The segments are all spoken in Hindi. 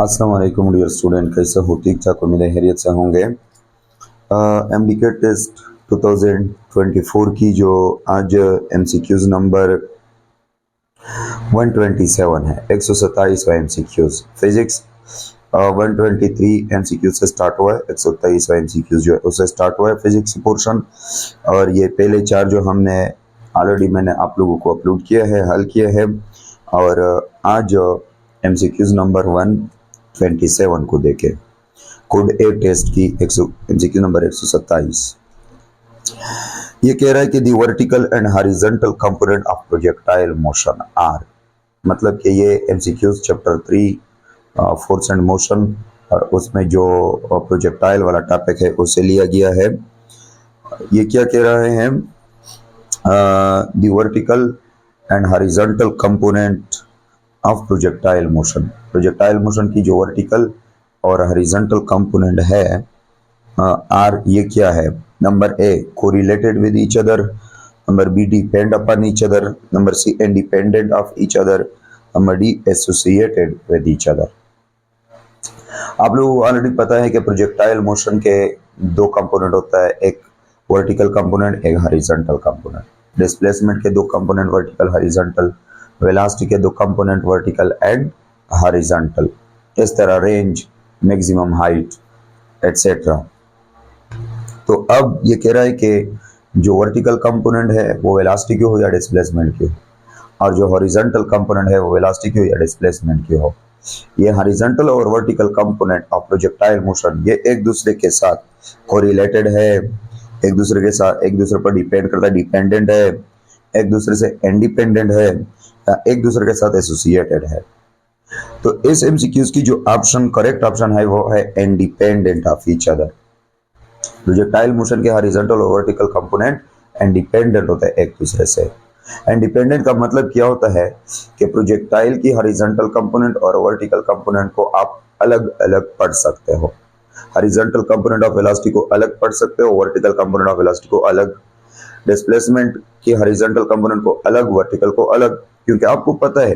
अस्सलाम वालेकुम डियर स्टूडेंट, कैसे हो? ठीक ठाक, उम्मीद है खैरियत से होंगे। एमडीके टेस्ट 2024 की जो आज एमसीक्यूज नंबर 127 है, 127वां एमसीक्यूज फिजिक्स 123 एमसीक्यू से स्टार्ट हुआ है। 123वां एमसीक्यूज जो है उससे स्टार्ट हुआ है फिजिक्स पोर्शन। और ये पहले चार जो हमने ऑलरेडी मैंने आप लोगों को अपलोड किया है, हल किया है। और आज एमसीक्यूज नंबर 127 को देखें। कोड ए टेस्ट की एमसीक्यू नंबर 127 ये कह रहा है कि the vertical and horizontal component of projectile motion are, मतलब कि ये MCQs chapter 3 force and motion और उसमें जो प्रोजेक्टाइल वाला टॉपिक है उससे लिया गया है। ये क्या कह रहे हैं? दी vertical and horizontal component of projectile motion. Projectile motion की जो वर्टिकल और हॉरिजॉन्टल कंपोनेंट है आर, ये क्या है? Number A correlated with each other, number B depend upon each other, number C independent of each other, number D associated with each other. आप लोगों को ऑलरेडी पता है कि प्रोजेक्टाइल मोशन के दो कंपोनेंट होता है, एक वर्टिकल कंपोनेंट, एक हॉरिजॉन्टल कंपोनेंट। डिस्प्लेसमेंट के दो कंपोनेंट वर्टिकल हॉरिजॉन्टल, वेलोसिटी के दो कंपोनेंट वर्टिकल एंड हॉरिजॉन्टल। इस तरह रेंज, मैक्सिमम हाइट एटसेट्रा। तो अब ये कह रहा है कि जो वर्टिकल कंपोनेंट है वो वेलोसिटी की हो या डिस्प्लेसमेंट की हो, और जो हॉरिजॉन्टल कंपोनेंट है वो वेलोसिटी की हो या डिस्प्लेसमेंट की हो। ये हॉरिजॉन्टल और vertical component of projectile motion ये एक दूसरे के साथ कोरिलेटेड है, एक दूसरे के साथ एक दूसरे पर डिपेंड करता है, डिपेंडेंट है, एक दूसरे से इंडिपेंडेंट है, एक दूसरे के साथ एसोसिएटेड है। तो इस एमसीक्यूज की जो ऑप्शन करेक्ट ऑप्शन है वो है independent of each other. Projectile motion के हॉरिजॉन्टल और वर्टिकल कंपोनेंट इंडिपेंडेंट होते हैं एक दूसरे से। इंडिपेंडेंट का मतलब क्या होता है कि प्रोजेक्टाइल की हॉरिजॉन्टल कंपोनेंट और वर्टिकल कंपोनेंट को आप अलग अलग पढ़ सकते हो। हॉरिजॉन्टल कंपोनेंट ऑफ वेलोसिटी को अलग पढ़ सकते हो, वर्टिकल कंपोनेंट ऑफ वेलोसिटी को अलग, डिस्प्लेसमेंट की हॉरिजॉन्टल कंपोनेंट को अलग, वर्टिकल को अलग। क्योंकि आपको पता है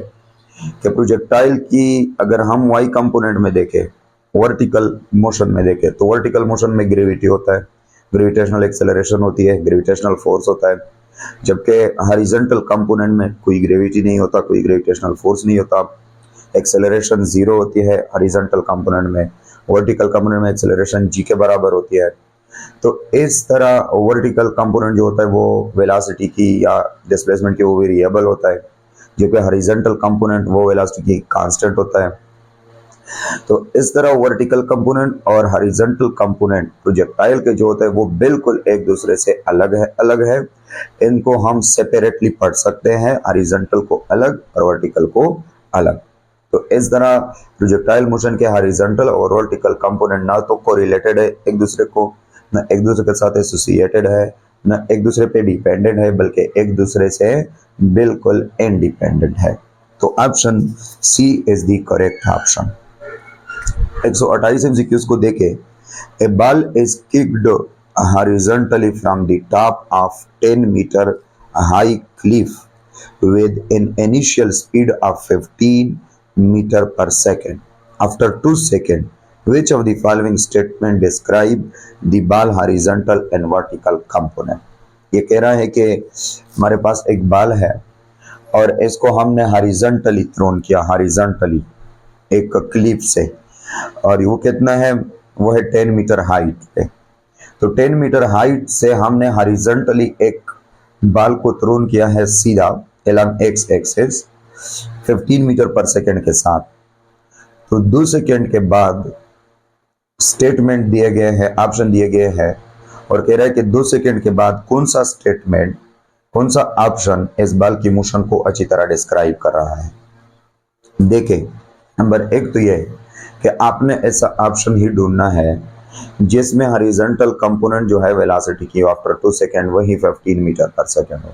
कि प्रोजेक्टाइल की अगर हम वाई कंपोनेंट में देखें, वर्टिकल मोशन में देखें, तो वर्टिकल मोशन में ग्रेविटी होता है, ग्रेविटेशनल एक्सेलरेशन होती है, ग्रेविटेशनल फोर्स होता है। जबकि हॉरिजॉन्टल कंपोनेंट में कोई ग्रेविटी नहीं होता, कोई ग्रेविटेशनल फोर्स नहीं होता, एक्सेलरेशन जीरो होती है हॉरिजॉन्टल कंपोनेंट में, वर्टिकल कंपोनेंट में एक्सेलरेशन जी के बराबर होती है। तो इस तरह वर्टिकल कंपोनेंट जो होता है वो वेलोसिटी की या डिस्प्लेसमेंट की वो वेरिएबल होता है, जबकि हॉरिजॉन्टल कंपोनेंट वो वेलोसिटी की कांस्टेंट होता है। तो इस तरह वर्टिकल कंपोनेंट और हॉरिजॉन्टल कंपोनेंट प्रोजेक्टाइल के जो होते हैं वो बिल्कुल एक दूसरे से अलग है। इनको हम सेपरेटली पढ़ सकते हैं, हॉरिजॉन्टल को अलग और वर्टिकल को अलग। तो इस तरह प्रोजेक्टाइल मोशन के हॉरिजॉन्टल और वर्टिकल कंपोनेंट ना तो कोरिलेटेड है एक दूसरे को, ना एक दूसरे के साथ एसोसिएटेड है, ना एक दूसरे पे डिपेंडेंट है, बल्कि एक दूसरे से बिल्कुल इंडिपेंडेंट है। तो option C is the correct option. 128 MCQs को देखे। A ball is kicked horizontally from the top of 10 meter high cliff with an initial speed of 15 meter per second. After 2 seconds, which of the following statement describe the ball horizontal and vertical component? ये कह रहा है कि हमारे पास एक बॉल है और इसको हमने हॉरिजॉन्टली थ्रोन किया, हॉरिजॉन्टली एक क्लिफ से, और वो कितना है? वो है 10 मीटर हाइट पे। तो 10 मीटर हाइट से हमने हॉरिजॉन्टली एक बॉल को थ्रोन किया है सीधा अलोंग एक्स एक्सिस 15 मीटर पर सेकंड के साथ। तो 2 सेकंड के बाद स्टेटमेंट दिए गए हैं, ऑप्शन दिए गए हैं, और कह रहा है कि 2 सेकंड के बाद कौन सा स्टेटमेंट, कौन सा ऑप्शन इस बॉल की मोशन को अच्छी तरह डिस्क्राइब कर रहा है। देखें, नंबर 1 तो यह कि आपने ऐसा ऑप्शन ही ढूंढना है जिसमें हॉरिजॉन्टल कंपोनेंट जो है वेलोसिटी की आफ्टर 2 सेकंड वही 15 मीटर पर सेकंड हो।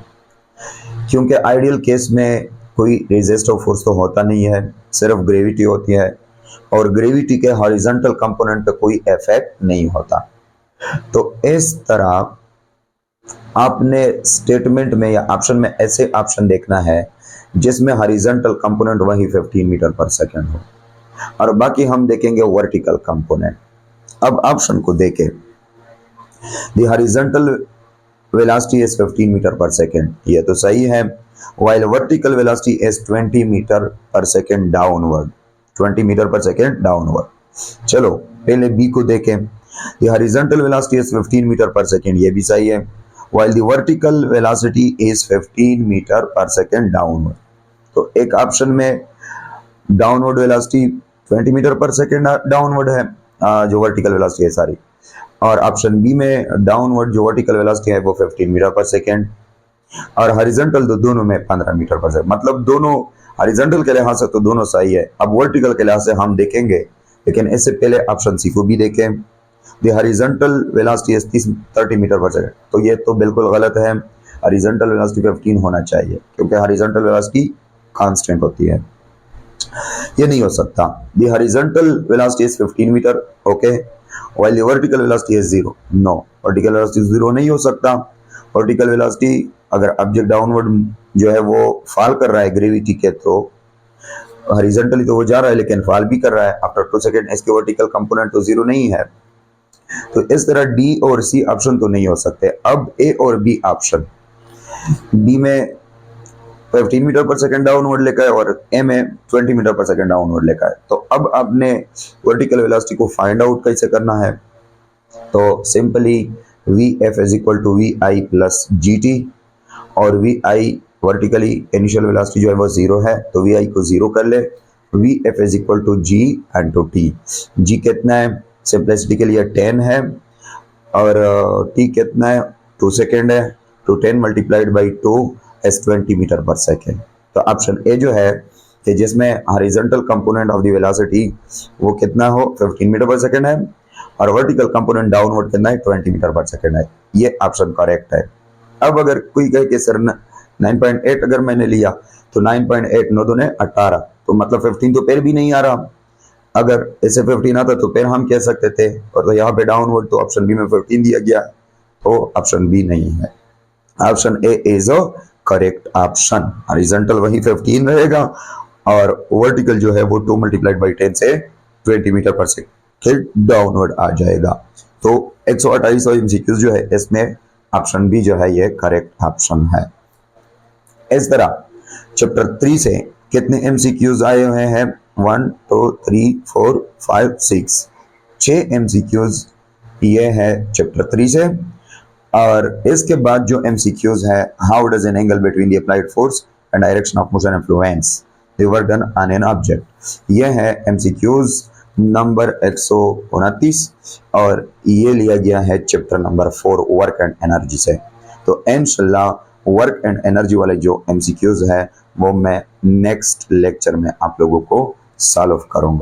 क्योंकि आइडियल केस में कोई रेजिस्टिव फोर्स तो होता नहीं है, सिर्फ ग्रेविटी होती है, और ग्रेविटी के हॉरिजॉन्टल कंपोनेंट पे कोई इफेक्ट नहीं होता। तो इस तरह आपने स्टेटमेंट में या ऑप्शन में ऐसे ऑप्शन देखना है जिसमें हॉरिजॉन्टल कंपोनेंट वही 15 मीटर पर सेकंड हो। और बाकी हम देखेंगे वर्टिकल कंपोनेंट। अब ऑप्शन को देखें, the horizontal velocity is 15 metre per second, ये तो सही है। while vertical velocity is 20 metre per second downward, 20 metre per second downward. चलो पहले बी को देखें, the horizontal velocity is 15 metre per second, ये भी सही है। while the vertical velocity is 15 metre per second downward, तो एक ऑप्शन में downward velocity 20 metre per second downward है, जो वर्टिकल वेलोसिटी है सारी, और ऑप्शन बी में डाउनवर्ड जो वर्टिकल वेलोसिटी है वो 15 मीटर पर सेकेंड, और हॉरिजॉन्टल तो दोनों में 15 मीटर पर सेकेंड। मतलब दोनों हॉरिजॉन्टल के लिहाज से तो दोनों सही है। अब वर्टिकल के लिहाज से हम देखेंगे, लेकिन इससे पहले ऑप्शन सी को भी देखें, the horizontal velocity is 30 metre per second, तो ये तो बिल्कुल गलत है। हॉरिजॉन्टल वेलोसिटी 15 होना चाहिए, क्योंकि हॉरिजॉन्टल वेलोसिटी कांस्टेंट होती है, ये नहीं हो सकता। The horizontal velocity is 15 metre, okay, while the vertical velocity is 0, no, vertical velocity 0 नहीं हो सकता। वर्टिकल वेलोसिटी अगर ऑब्जेक्ट डाउनवर्ड जो है वो फॉल कर रहा है ग्रेविटी के थ्रू, हॉरिजॉन्टली तो वो जा रहा है लेकिन फॉल भी कर रहा है आफ्टर 2 सेकेंड, इसके वर्टिकल कंपोनेंट तो 0 नहीं है। तो इस तरह डी और सी ऑप्शन तो नहीं हो सकते। अब ए और बी ऑप्शन, बी में 15 मीटर पर सेकेंड डाउनवर्ड लिखा है और ए में 20 मीटर पर सेकेंड डाउनवर्ड लिखा है। तो अब आपने वर्टिकल वेलोसिटी को फाइंड आउट कैसे करना है, तो simply V F is equal to V I plus G T, और V I vertically initial velocity जो है वो 0 है, तो वी आई को 0 कर ले। V F is equal to G into T, G कितना है, सिंपलिसिटी के लिए 10 है, और टी कितना है, 2 सेकेंड है, तो 10 multiplied by 2 is 20 metre per second. तो ऑप्शन ए जो है कि जिसमें horizontal component of the velocity वो कितना हो 15 मीटर पर सेकेंड है, और वर्टिकल कंपोनेंट डाउनवर्ड कितना है 20 मीटर पर सेकेंड है, ये ऑप्शन करेक्ट है। अब अगर कोई कहे कि सर 9.8 अगर मैंने लिया तो 9.8 9 दूने 18, तो मतलब 15 तो फिर भी नहीं आ रहा। अगर इसे 15 आता तो फिर हम कह सकते थे, और तो यहाँ पे डाउनवर्ड तो ऑप्शन बी में 15 दिया गया, तो ऑप्शन बी नहीं है। Option A is a correct option. Horizontal वही 15 रहेगा और वर्टिकल जो है वो 2 मल्टीप्लाइड बाई 10 से 20 मीटर पर सेकेंड डाउनवर्ड आ जाएगा। तो 128 एमसीक्यूज जो है इसमें ऑप्शन बी जो है ये करेक्ट ऑप्शन है। इस तरह चैप्टर 3 से कितने एमसीक्यूज आए हुए हैं, 1 2 3 4 5 6, 6 एमसीक्यूज ये है चैप्टर 3 से। और इसके बाद जो एमसीक्यूज है, how does an angle between the applied force and direction of motion influence the work done on an object, ये है एमसीक्यूज नंबर 129, और ये लिया गया है chapter number 4 work and energy से। तो इंशाल्लाह वर्क एंड एनर्जी वाले जो एमसीक्यूज है वो मैं नेक्स्ट लेक्चर में आप लोगों को सॉल्व करूंगा।